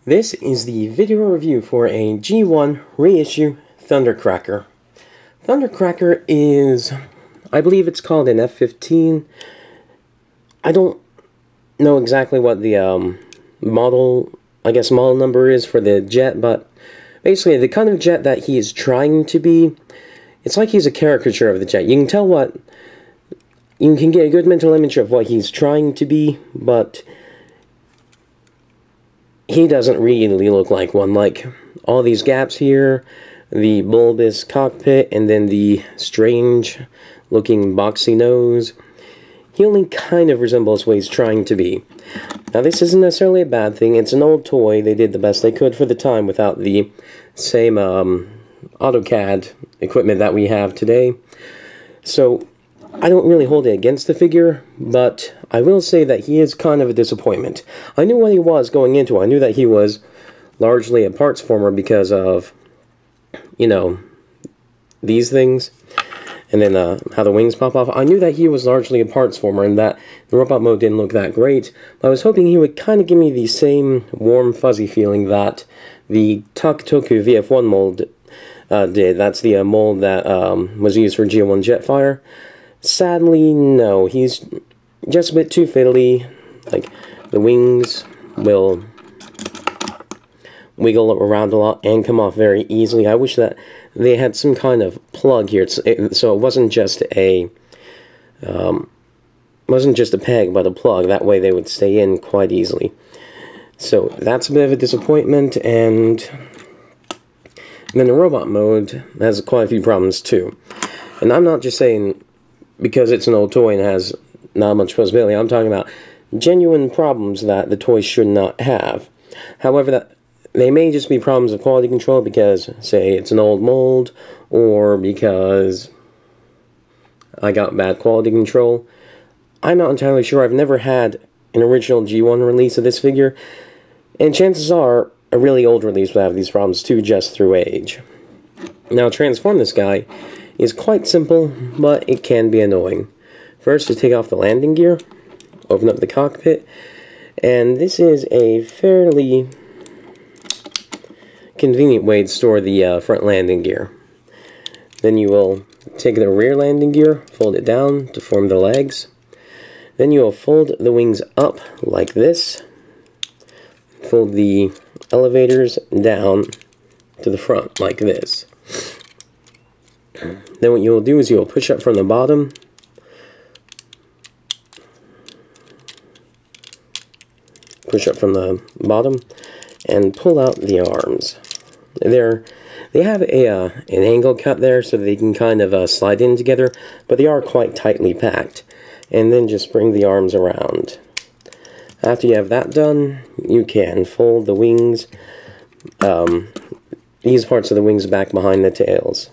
This is the video review for a G1 reissue Thundercracker. Thundercracker is, I believe it's called an F-15. I don't know exactly what the model number is for the jet, but basically the kind of jet that he is trying to be, it's like he's a caricature of the jet. You can tell you can get a good mental image of what he's trying to be, but he doesn't really look like one. Like, all these gaps here, the bulbous cockpit, and then the strange-looking boxy nose. He only kind of resembles what he's trying to be. Now, this isn't necessarily a bad thing. It's an old toy. They did the best they could for the time without the same AutoCAD equipment that we have today. So, I don't really hold it against the figure, but I will say that he is kind of a disappointment. I knew what he was going into. I knew that he was largely a parts former because of, you know, these things, and then how the wings pop off. I knew that he was largely a parts former and that the robot mode didn't look that great, but I was hoping he would kind of give me the same warm, fuzzy feeling that the Toku VF1 mold did. That's the mold that was used for G1 Jetfire. Sadly, no. He's just a bit too fiddly. Like, the wings will wiggle around a lot and come off very easily. I wish that they had some kind of plug here, so it wasn't just a peg, but a plug. That way they would stay in quite easily. So that's a bit of a disappointment, and then the robot mode has quite a few problems too. And I'm not just saying because it's an old toy and has not much possibility. I'm talking about genuine problems that the toy should not have. However, they may just be problems of quality control because, say, it's an old mold, or because I got bad quality control. I'm not entirely sure. I've never had an original G1 release of this figure, and chances are a really old release will have these problems too, just through age. Now, transform this guy is quite simple, but it can be annoying. First, to take off the landing gear, open up the cockpit, and this is a fairly convenient way to store the front landing gear. Then you will take the rear landing gear, fold it down to form the legs. Then you will fold the wings up like this, fold the elevators down to the front like this. Then what you will do is you will push up from the bottom, and pull out the arms. They have an angle cut there so they can kind of slide in together, but they are quite tightly packed. And then just bring the arms around. After you have that done, you can fold the wings, these parts of the wings back behind the tails.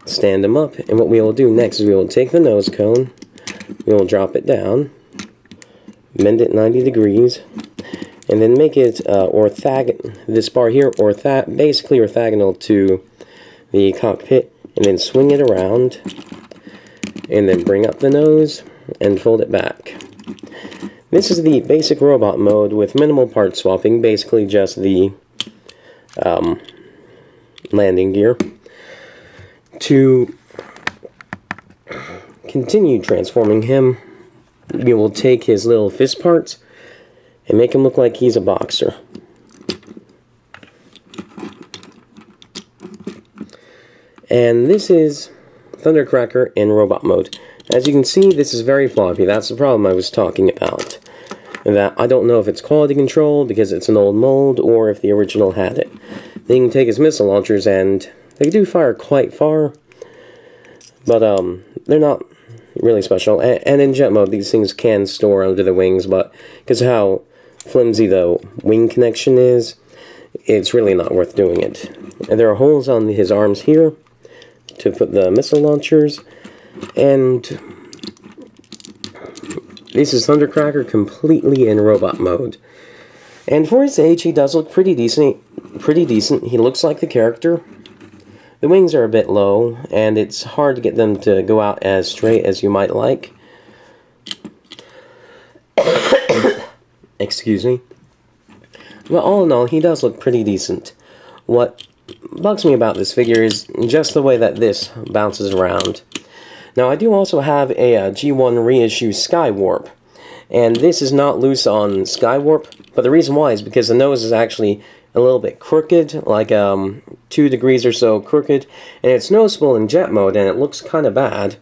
Stand them up, and what we will do next is we will take the nose cone, we will drop it down, bend it 90 degrees, and then make it this bar here basically orthogonal to the cockpit, and then swing it around, and then bring up the nose and fold it back. This is the basic robot mode with minimal part swapping, basically just the landing gear. To continue transforming him, we will take his little fist parts and make him look like he's a boxer. And this is Thundercracker in robot mode. As you can see, this is very floppy. That's the problem I was talking about. And that I don't know if it's quality control because it's an old mold or if the original had it. Then you can take his missile launchers, and they do fire quite far, but they're not really special. And in jet mode, these things can store under the wings, but because of how flimsy the wing connection is, it's really not worth doing it. And there are holes on his arms here to put the missile launchers, and this is Thundercracker completely in robot mode. And for his age, he does look pretty decent. He looks like the character. The wings are a bit low, and it's hard to get them to go out as straight as you might like. Excuse me. But all in all, he does look pretty decent. What bugs me about this figure is just the way that this bounces around. Now, I do also have a G1 reissue Skywarp, and this is not loose on Skywarp, but the reason why is because the nose is actually a little bit crooked, like 2 degrees or so crooked, and it's noticeable in jet mode, and it looks kind of bad,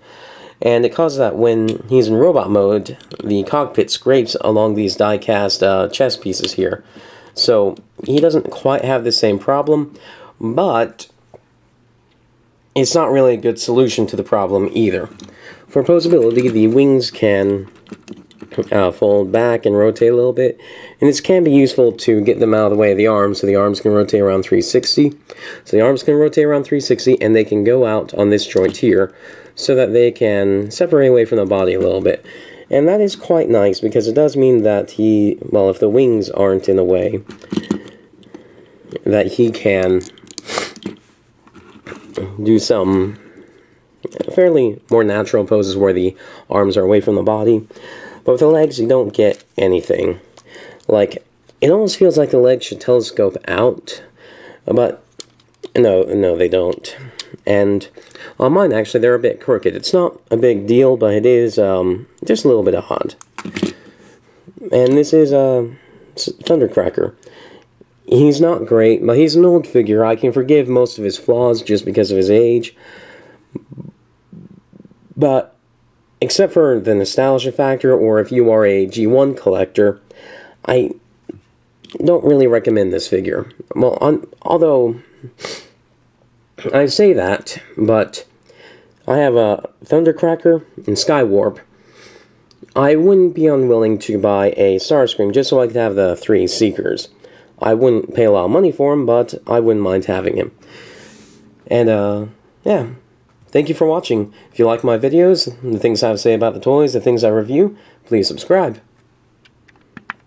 and it causes that when he's in robot mode, the cockpit scrapes along these die-cast chest pieces here. So, he doesn't quite have the same problem, but it's not really a good solution to the problem either. For posability, the wings can fold back and rotate a little bit, and this can be useful to get them out of the way of the arms, so the arms can rotate around 360. So the arms can rotate around 360, and they can go out on this joint here, so that they can separate away from the body a little bit. And that is quite nice, because it does mean that well, if the wings aren't in the way, that he can do some fairly more natural poses where the arms are away from the body. But with the legs, you don't get anything. Like, it almost feels like the legs should telescope out, but no, they don't. And on mine, actually, they're a bit crooked. It's not a big deal, but it is just a little bit odd. And this is Thundercracker. He's not great, but he's an old figure. I can forgive most of his flaws just because of his age. But except for the nostalgia factor, or if you are a G1 collector, I don't really recommend this figure. Well, although I say that, but I have a Thundercracker and Skywarp. I wouldn't be unwilling to buy a Starscream just so I could have the 3 Seekers. I wouldn't pay a lot of money for him, but I wouldn't mind having him. And, yeah. Thank you for watching. If you like my videos, the things I have to say about the toys, the things I review, please subscribe.